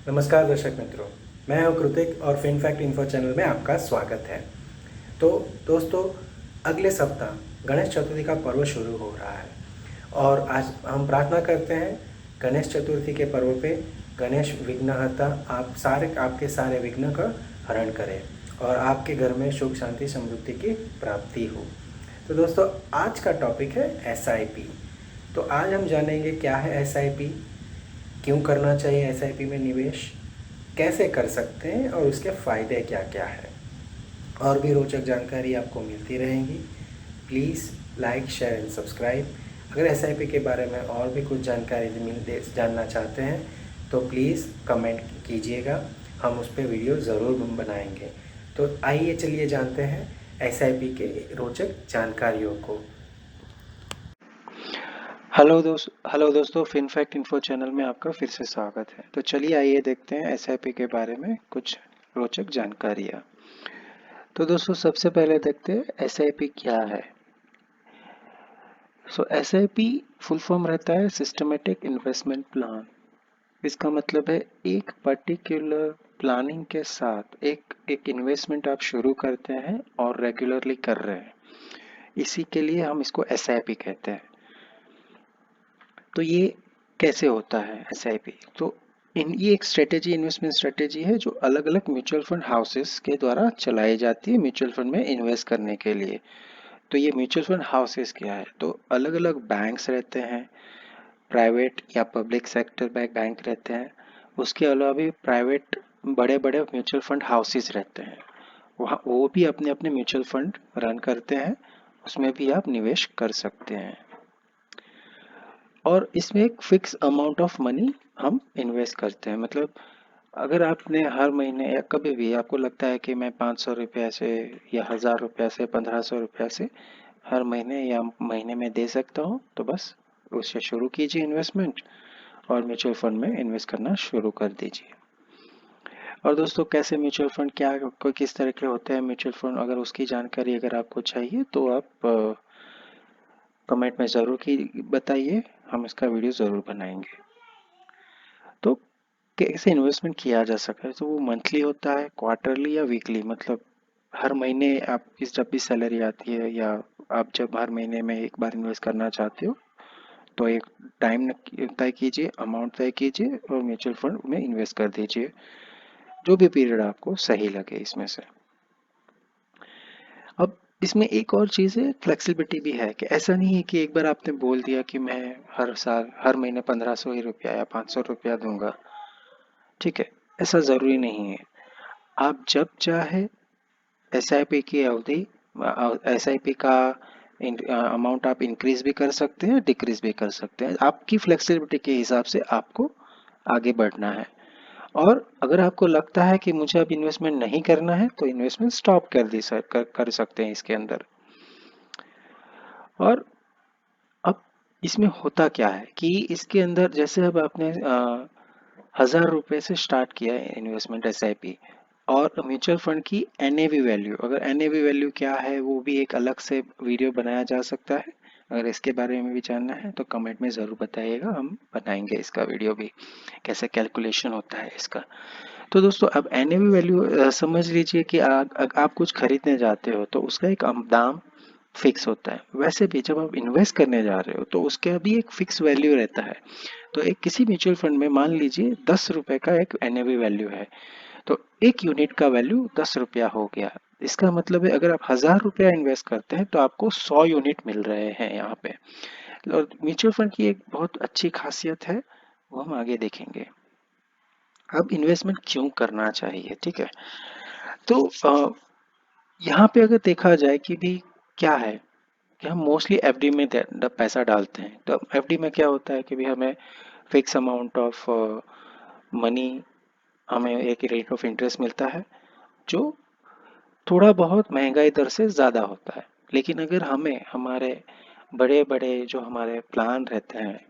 नमस्कार दर्शक मित्रों, मैं हूं कृतिक और फिनफैक्ट इन्फो चैनल में आपका स्वागत है। तो दोस्तों, अगले सप्ताह गणेश चतुर्थी का पर्व शुरू हो रहा है और आज हम प्रार्थना करते हैं गणेश चतुर्थी के पर्व पे गणेश विघ्नहर्ता आपके सारे विघ्न का हरण करें और आपके घर में सुख शांति समृद्धि की प्राप्ति हो। तो दोस्तों, आज का टॉपिक है एसआईपी। तो आज हम जानेंगे क्या है एसआईपी, क्यों करना चाहिए एसआईपी में निवेश, कैसे कर सकते हैं और उसके फ़ायदे क्या क्या है। और भी रोचक जानकारी आपको मिलती रहेंगी। Please like, share and subscribe. अगर एसआईपी के बारे में और भी कुछ जानकारी जानना चाहते हैं तो प्लीज़ कमेंट कीजिएगा, हम उस पर वीडियो ज़रूर बनाएंगे। तो आइए चलिए जानते हैं एसआईपी के रोचक जानकारियों को। हेलो दोस्तों, फिनफैक्ट इन्फो चैनल में आपका फिर से स्वागत है। तो चलिए आइए देखते हैं एसआईपी के बारे में कुछ रोचक जानकारियाँ। तो दोस्तों, सबसे पहले देखते हैं एसआईपी क्या है। एसआईपी फुल फॉर्म रहता है सिस्टमेटिक इन्वेस्टमेंट प्लान। इसका मतलब है एक पर्टिकुलर प्लानिंग के साथ एक इन्वेस्टमेंट आप शुरू करते हैं और रेगुलरली कर रहे हैं, इसी के लिए हम इसको एसआईपी कहते हैं। तो ये कैसे होता है एसआईपी? तो ये एक स्ट्रेटेजी, इन्वेस्टमेंट स्ट्रेटेजी है जो अलग अलग म्यूचुअल फंड हाउसेस के द्वारा चलाई जाती है म्यूचुअल फंड में इन्वेस्ट करने के लिए। तो ये म्यूचुअल फंड हाउसेस क्या है? तो अलग अलग बैंक्स रहते हैं, प्राइवेट या पब्लिक सेक्टर बैंक रहते हैं। उसके अलावा भी प्राइवेट बड़े बड़े म्यूचुअल फंड हाउसेस रहते हैं, वहाँ वो भी अपने अपने म्यूचुअल फंड रन करते हैं, उसमें भी आप निवेश कर सकते हैं। और इसमें एक फिक्स अमाउंट ऑफ मनी हम इन्वेस्ट करते हैं। मतलब अगर आपने हर महीने या कभी भी आपको लगता है कि मैं 500 रुपया से या 1000 रुपया से 1500 रुपया से हर महीने या महीने में दे सकता हूँ, तो बस उससे शुरू कीजिए इन्वेस्टमेंट और म्यूचुअल फंड में इन्वेस्ट करना शुरू कर दीजिए। और दोस्तों, कैसे म्यूचुअल फंड, क्या कोई किस तरह के होते हैं म्यूचुअल फंड, अगर उसकी जानकारी अगर आपको चाहिए तो आप कमेंट में ज़रूर की बताइए, हम इसका वीडियो ज़रूर बनाएंगे। तो कैसे इन्वेस्टमेंट किया जा सकता है? तो वो मंथली होता है, क्वार्टरली या वीकली। मतलब हर महीने आपकी जब भी सैलरी आती है या आप जब हर महीने में एक बार इन्वेस्ट करना चाहते हो, तो एक टाइम तय कीजिए, अमाउंट तय कीजिए और म्यूचुअल फंड में इन्वेस्ट कर दीजिए, जो भी पीरियड आपको सही लगे इसमें से। अब इसमें एक और चीज़ है, फ्लेक्सिबिलिटी भी है कि ऐसा नहीं है कि एक बार आपने बोल दिया कि मैं हर साल हर महीने 1500 ही रुपया या 500 रुपया दूंगा, ठीक है, ऐसा ज़रूरी नहीं है। आप जब चाहे एसआईपी की अवधि, एसआईपी का अमाउंट आप इंक्रीज भी कर सकते हैं, डिक्रीज भी कर सकते हैं। आपकी फ्लेक्सिबिलिटी के हिसाब से आपको आगे बढ़ना है। और अगर आपको लगता है कि मुझे अब इन्वेस्टमेंट नहीं करना है, तो इन्वेस्टमेंट स्टॉप कर सकते हैं इसके अंदर। और अब इसमें होता क्या है कि इसके अंदर जैसे अब आपने 1000 रुपये से स्टार्ट किया है इन्वेस्टमेंट एसआईपी, और म्यूचुअल फंड की एनएवी वैल्यू, अगर एनएवी वैल्यू क्या है वो भी एक अलग से वीडियो बनाया जा सकता है। अगर इसके बारे में भी जानना है तो कमेंट में ज़रूर बताइएगा, हम बनाएंगे इसका वीडियो भी, कैसे कैलकुलेशन होता है इसका। तो दोस्तों, अब एनएवी वैल्यू समझ लीजिए कि आप कुछ खरीदने जाते हो तो उसका एक दाम फिक्स होता है। वैसे भी जब आप इन्वेस्ट करने जा रहे हो तो उसका भी एक फिक्स वैल्यू रहता है। तो एक किसी म्यूचुअल फंड में मान लीजिए 10 रुपए का एक एनएवी वैल्यू है, तो एक यूनिट का वैल्यू 10 रुपया हो गया। इसका मतलब है अगर आप 1000 रुपया इन्वेस्ट करते हैं तो आपको 100 यूनिट मिल रहे हैं यहाँ पे। और म्यूचुअल फंड की एक बहुत अच्छी खासियत है, वो हम आगे देखेंगे। अब इन्वेस्टमेंट क्यों करना चाहिए, ठीक है? तो यहाँ पे अगर देखा जाए कि भी क्या है कि हम मोस्टली एफडी में पैसा डालते हैं। तो एफडी में क्या होता है कि भी हमें फिक्स अमाउंट ऑफ मनी, हमें एक रेट ऑफ इंटरेस्ट मिलता है जो थोड़ा बहुत महंगाई दर से ज़्यादा होता है। लेकिन अगर हमें हमारे बड़े बड़े जो हमारे प्लान रहते हैं,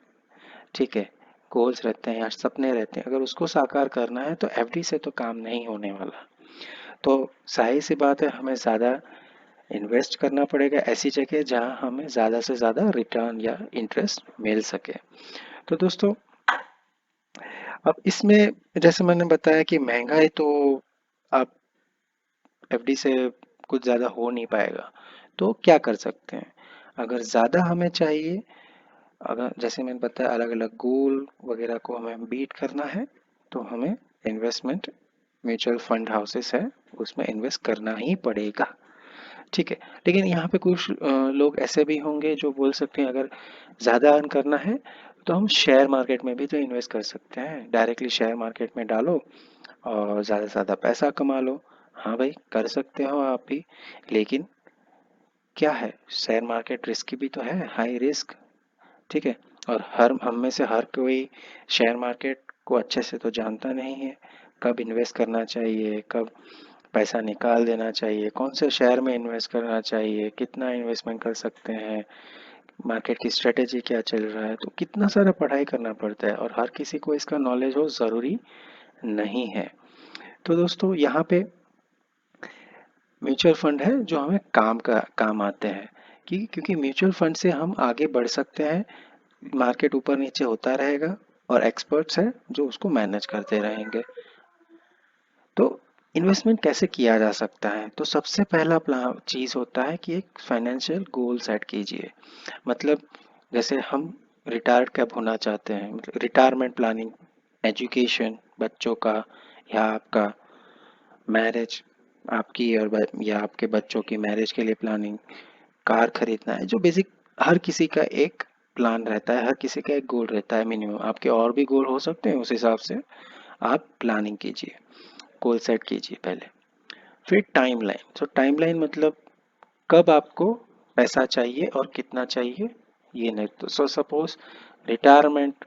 ठीक है, गोल्स रहते हैं या सपने रहते हैं, अगर उसको साकार करना है तो एफडी से तो काम नहीं होने वाला। तो जाहिर सी बात है, हमें ज़्यादा इन्वेस्ट करना पड़ेगा ऐसी जगह जहां हमें ज़्यादा से ज़्यादा रिटर्न या इंटरेस्ट मिल सके। तो दोस्तों, अब इसमें जैसे मैंने बताया कि महंगा है, तो आप एफडी से कुछ ज़्यादा हो नहीं पाएगा। तो क्या कर सकते हैं, अगर ज़्यादा हमें चाहिए, अगर जैसे मैंने बताया अलग अलग गोल वगैरह को हमें बीट करना है, तो हमें इन्वेस्टमेंट म्यूचुअल फंड हाउसेस है, उसमें इन्वेस्ट करना ही पड़ेगा। ठीक है। लेकिन यहाँ पे कुछ लोग ऐसे भी होंगे जो बोल सकते हैं अगर ज़्यादा अर्न करना है तो हम शेयर मार्केट में भी तो इन्वेस्ट कर सकते हैं, डायरेक्टली शेयर मार्केट में डालो और ज़्यादा से ज़्यादा पैसा कमा लो। हाँ भाई, कर सकते हो आप भी, लेकिन क्या है, शेयर मार्केट रिस्की भी तो है, हाई रिस्क। ठीक है। और हर हम में से हर कोई शेयर मार्केट को अच्छे से तो जानता नहीं है, कब इन्वेस्ट करना चाहिए, कब पैसा निकाल देना चाहिए, कौन से शेयर में इन्वेस्ट करना चाहिए, कितना इन्वेस्टमेंट कर सकते हैं, मार्केट की स्ट्रेटेजी क्या चल रहा है, तो कितना सारा पढ़ाई करना पड़ता है और हर किसी को इसका नॉलेज हो ज़रूरी नहीं है। तो दोस्तों यहाँ पे म्यूचुअल फंड है जो हमें काम आते हैं, कि क्योंकि म्यूचुअल फंड से हम आगे बढ़ सकते हैं, मार्केट ऊपर नीचे होता रहेगा और एक्सपर्ट्स हैं जो उसको मैनेज करते रहेंगे। तो इन्वेस्टमेंट कैसे किया जा सकता है, तो सबसे पहला प्लान चीज़ होता है कि एक फाइनेंशियल गोल सेट कीजिए। मतलब जैसे हम रिटायर्ड कब होना चाहते हैं, मतलब रिटायरमेंट प्लानिंग, एजुकेशन बच्चों का, या आपका मैरिज, आपकी और या आपके बच्चों की मैरिज के लिए प्लानिंग, कार खरीदना है, जो बेसिक हर किसी का एक प्लान रहता है, हर किसी का एक गोल रहता है मिनिमम। आपके और भी गोल हो सकते हैं, उस हिसाब से आप प्लानिंग कीजिए, गोल सेट कीजिए पहले। फिर टाइमलाइन, तो टाइमलाइन मतलब कब आपको पैसा चाहिए और कितना चाहिए, ये नहीं। तो सपोज रिटायरमेंट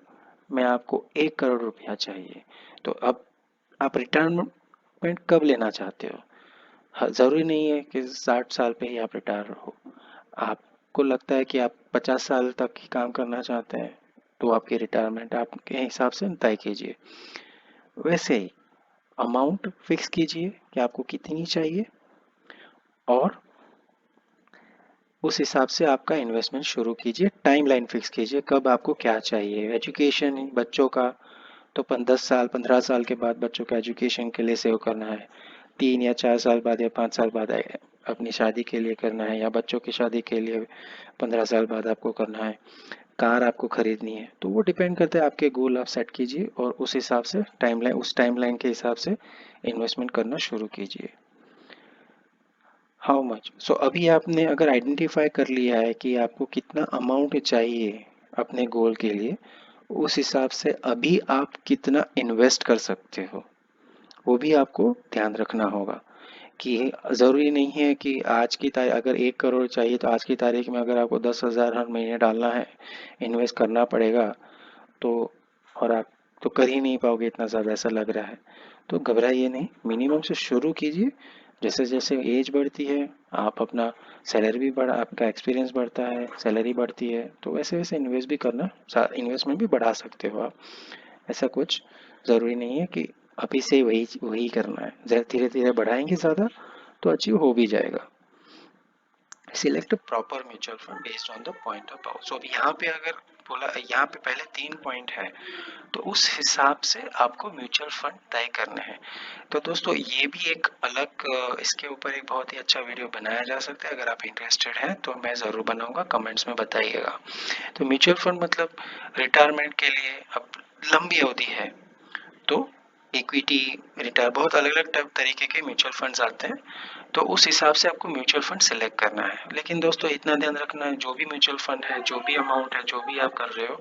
में आपको 1 करोड़ रुपया चाहिए, तो अब आप रिटायरमेंट कब लेना चाहते हो। ज़रूरी नहीं है कि 60 साल पे ही आप रिटायर हो, आपको लगता है कि आप 50 साल तक ही काम करना चाहते हैं, तो आपकी रिटायरमेंट आपके हिसाब से तय कीजिए। वैसे ही अमाउंट फिक्स कीजिए कि आपको कितनी चाहिए, और उस हिसाब से आपका इन्वेस्टमेंट शुरू कीजिए। टाइमलाइन फिक्स कीजिए कब आपको क्या चाहिए। एजुकेशन बच्चों का, तो 10 साल 15 साल के बाद बच्चों का एजुकेशन के लिए सेव करना है, 3 या 4 साल बाद या 5 साल बाद अपनी शादी के लिए करना है, या बच्चों की शादी के लिए 15 साल बाद आपको करना है, कार आपको खरीदनी है। तो वो डिपेंड करता है, आपके गोल आप सेट कीजिए और उस हिसाब से टाइमलाइन, उस टाइमलाइन के हिसाब से इन्वेस्टमेंट करना शुरू कीजिए। हाउ मच, सो अभी आपने अगर आइडेंटिफाई कर लिया है कि आपको कितना अमाउंट चाहिए अपने गोल के लिए, उस हिसाब से अभी आप कितना इन्वेस्ट कर सकते हो, वो भी आपको ध्यान रखना होगा। कि ज़रूरी नहीं है कि आज की तारीख, अगर 1 करोड़ चाहिए तो आज की तारीख में अगर आपको 10,000 हर महीने डालना है, इन्वेस्ट करना पड़ेगा, तो और आप तो कर ही नहीं पाओगे इतना ज़्यादा, ऐसा लग रहा है। तो घबराइए नहीं, मिनिमम से शुरू कीजिए। जैसे जैसे एज बढ़ती है, आप अपना सैलरी भी बढ़ा, आपका एक्सपीरियंस बढ़ता है, सैलरी बढ़ती है, तो वैसे वैसे इन्वेस्ट भी करना, इन्वेस्टमेंट भी बढ़ा सकते हो आप। ऐसा कुछ ज़रूरी नहीं है कि अभी से वही वही करना है, धीरे धीरे बढ़ाएंगे ज़्यादा तो अचीव हो भी जाएगा। Select proper mutual fund based on the point of power. So अब यहाँ पे अगर बोला, यहाँ पे पहले 3 पॉइंट है, तो उस हिसाब से आपको म्यूचुअल फंड तय करने हैं। तो दोस्तों ये भी एक अलग इसके ऊपर एक बहुत ही अच्छा वीडियो बनाया जा सकता है, अगर आप इंटरेस्टेड हैं तो मैं ज़रूर बनाऊंगा, कमेंट्स में बताइएगा। तो म्यूचुअल फंड मतलब रिटायरमेंट के लिए अब लंबी अवधि है, तो इक्विटी, रिटायर, बहुत अलग अलग तरीके के म्यूचुअल फंड्स आते हैं, तो उस हिसाब से आपको म्यूचुअल फंड सेलेक्ट करना है। लेकिन दोस्तों इतना ध्यान रखना है, जो भी म्यूचुअल फंड है, जो भी अमाउंट है, जो भी आप कर रहे हो,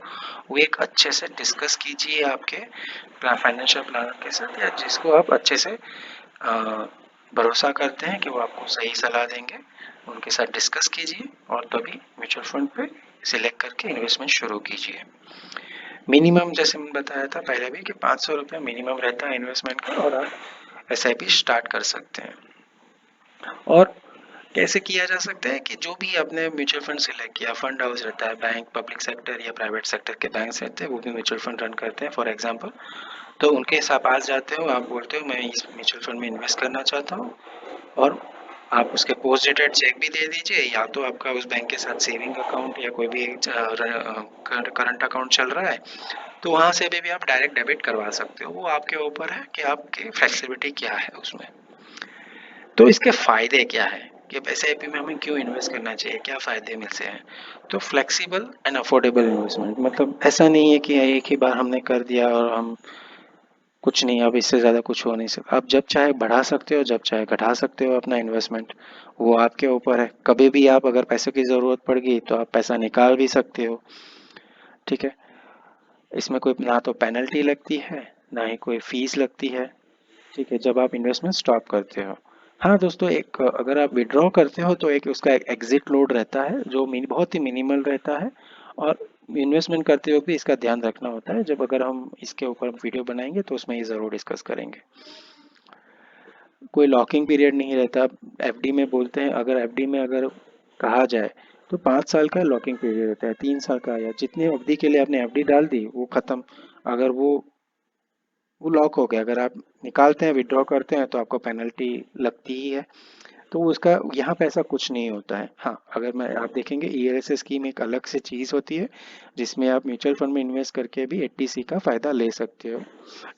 वो एक अच्छे से डिस्कस कीजिए आपके फाइनेंशियल प्लानर के साथ, या जिसको आप अच्छे से भरोसा करते हैं कि वो आपको सही सलाह देंगे, उनके साथ डिस्कस कीजिए और तभी म्यूचुअल फंड पे सिलेक्ट करके इन्वेस्टमेंट शुरू कीजिए। मिनिमम जैसे मैंने बताया था पहले भी कि 500 रुपया मिनिमम रहता है इन्वेस्टमेंट का, और आप एसआईपी स्टार्ट कर सकते हैं। और कैसे किया जा सकता है कि जो भी आपने म्यूचुअल फंड सिलेक्ट किया, फंड हाउस रहता है, बैंक, पब्लिक सेक्टर या प्राइवेट सेक्टर के बैंक रहते हैं, वो भी म्यूचुअल फंड रन करते हैं फॉर एग्जांपल, तो उनके पास जाते हो, आप बोलते हो मैं इस म्यूचुअल फंड में इन्वेस्ट करना चाहता हूँ, और आप उसके पोस्ट डेटेड चेक भी दे दीजिए, या तो आपका उस बैंक के साथ सेविंग अकाउंट या कोई भी करंट अकाउंट चल रहा है तो वहाँ से भी आप डायरेक्ट डेबिट करवा सकते हो। वो आपके ऊपर है कि आपकी फ्लेक्सिबिलिटी क्या है उसमें। तो इसके फ़ायदे क्या है कि एसआईपी में हमें क्यों इन्वेस्ट करना चाहिए, क्या फ़ायदे मिलते हैं। तो फ्लेक्सिबल एंड अफोर्डेबल इन्वेस्टमेंट, मतलब ऐसा नहीं है कि एक ही बार हमने कर दिया और हम कुछ नहीं, अब इससे ज़्यादा कुछ हो नहीं सकता। आप जब चाहे बढ़ा सकते हो, जब चाहे घटा सकते हो अपना इन्वेस्टमेंट, वो आपके ऊपर है। कभी भी आप अगर पैसों की ज़रूरत पड़ गई तो आप पैसा निकाल भी सकते हो, ठीक है। इसमें कोई ना तो पेनल्टी लगती है, ना ही कोई फीस लगती है, ठीक है, जब आप इन्वेस्टमेंट स्टॉप करते हो। हाँ दोस्तों, एक अगर आप विड्रॉ करते हो तो एक उसका एक एग्जिट लोड रहता है जो बहुत ही मिनिमल रहता है। और इन्वेस्टमेंट करते वक्त भी इसका ध्यान रखना होता है। जब अगर हम इसके ऊपर वीडियो बनाएंगे तो उसमें ये ज़रूर डिस्कस करेंगे। कोई लॉकिंग पीरियड नहीं रहता। एफडी में बोलते हैं, अगर एफडी में अगर कहा जाए तो 5 साल का लॉकिंग पीरियड रहता है, 3 साल का, या जितनी अवधि के लिए आपने एफडी डाल दी वो खत्म। अगर वो लॉक हो गया, अगर आप निकालते हैं, विड्रॉ करते हैं तो आपको पेनल्टी लगती ही है। तो उसका यहाँ पे ऐसा कुछ नहीं होता है। हाँ, अगर मैं आप देखेंगे ईएलएसए स्कीम एक अलग से चीज़ होती है जिसमें आप म्यूचुअल फंड में इन्वेस्ट करके भी 80C का फ़ायदा ले सकते हो,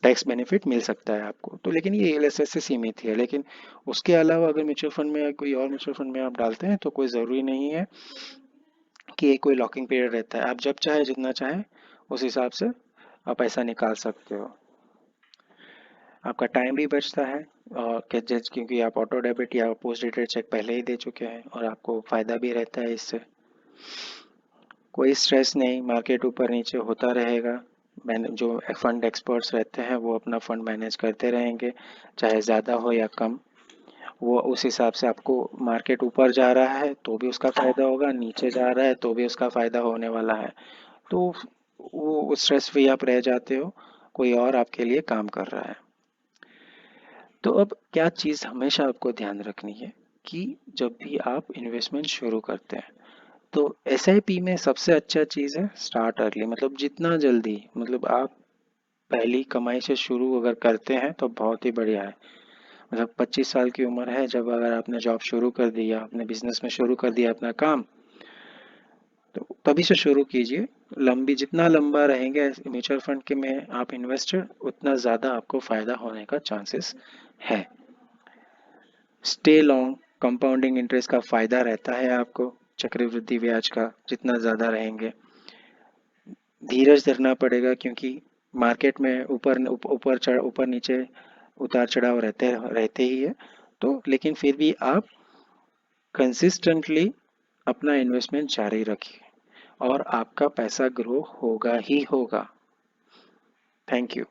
टैक्स बेनिफिट मिल सकता है आपको। तो लेकिन ये ईएलएसए से सीमित है। लेकिन उसके अलावा अगर म्यूचुअल फंड में कोई और म्यूचुअल फंड में आप डालते हैं तो कोई ज़रूरी नहीं है कि एक कोई लॉकिंग पीरियड रहता है। आप जब चाहे जितना चाहें उस हिसाब से आप पैसा निकाल सकते हो। आपका टाइम भी बचता है, और क्योंकि आप ऑटो डेबिट या पोस्ट डेटेड चेक पहले ही दे चुके हैं, और आपको फ़ायदा भी रहता है इससे। कोई स्ट्रेस नहीं, मार्केट ऊपर नीचे होता रहेगा। मैंने जो फंड एक्सपर्ट्स रहते हैं वो अपना फंड मैनेज करते रहेंगे, चाहे ज़्यादा हो या कम। वो उस हिसाब से, आपको मार्केट ऊपर जा रहा है तो भी उसका फ़ायदा होगा, नीचे जा रहा है तो भी उसका फ़ायदा होने वाला है। तो वो स्ट्रेस फ्री आप रह जाते हो, कोई और आपके लिए काम कर रहा है। तो अब क्या चीज़ हमेशा आपको ध्यान रखनी है कि जब भी आप इन्वेस्टमेंट शुरू करते हैं तो एसआईपी में सबसे अच्छा चीज़ है स्टार्ट अर्ली, मतलब जितना जल्दी, मतलब आप पहली कमाई से शुरू अगर करते हैं तो बहुत ही बढ़िया है। मतलब 25 साल की उम्र है जब अगर आपने जॉब शुरू कर दिया, अपने बिजनेस में शुरू कर दिया अपना काम, तो तभी से शुरू कीजिए। लंबी, जितना लंबा रहेंगे म्यूचुअल फंड के में आप इन्वेस्टर, उतना ज़्यादा आपको फ़ायदा होने का चांसेस है। स्टे लॉन्ग, कंपाउंडिंग इंटरेस्ट का फ़ायदा रहता है आपको, चक्रवृद्धि ब्याज का जितना ज़्यादा रहेंगे। धीरज धरना पड़ेगा क्योंकि मार्केट में ऊपर नीचे उतार चढ़ाव रहते रहते ही है। तो लेकिन फिर भी आप कंसिस्टेंटली अपना इन्वेस्टमेंट जारी रखिए और आपका पैसा ग्रो होगा ही होगा। Thank you.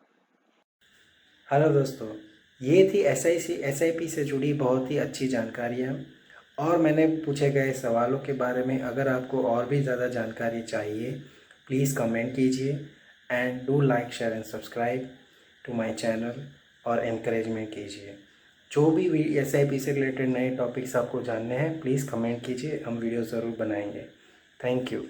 हेलो दोस्तों, ये थी एसआईपी से जुड़ी बहुत ही अच्छी जानकारियाँ और मैंने पूछे गए सवालों के बारे में। अगर आपको और भी ज़्यादा जानकारी चाहिए, प्लीज़ कमेंट कीजिए and do like share and subscribe to my channel और एनकरेजमेंट कीजिए। जो भी एसआईपी से रिलेटेड नए टॉपिक्स आपको जानने हैं, प्लीज़ कमेंट कीजिए, हम वीडियो ज़रूर बनाएंगे। Thank you.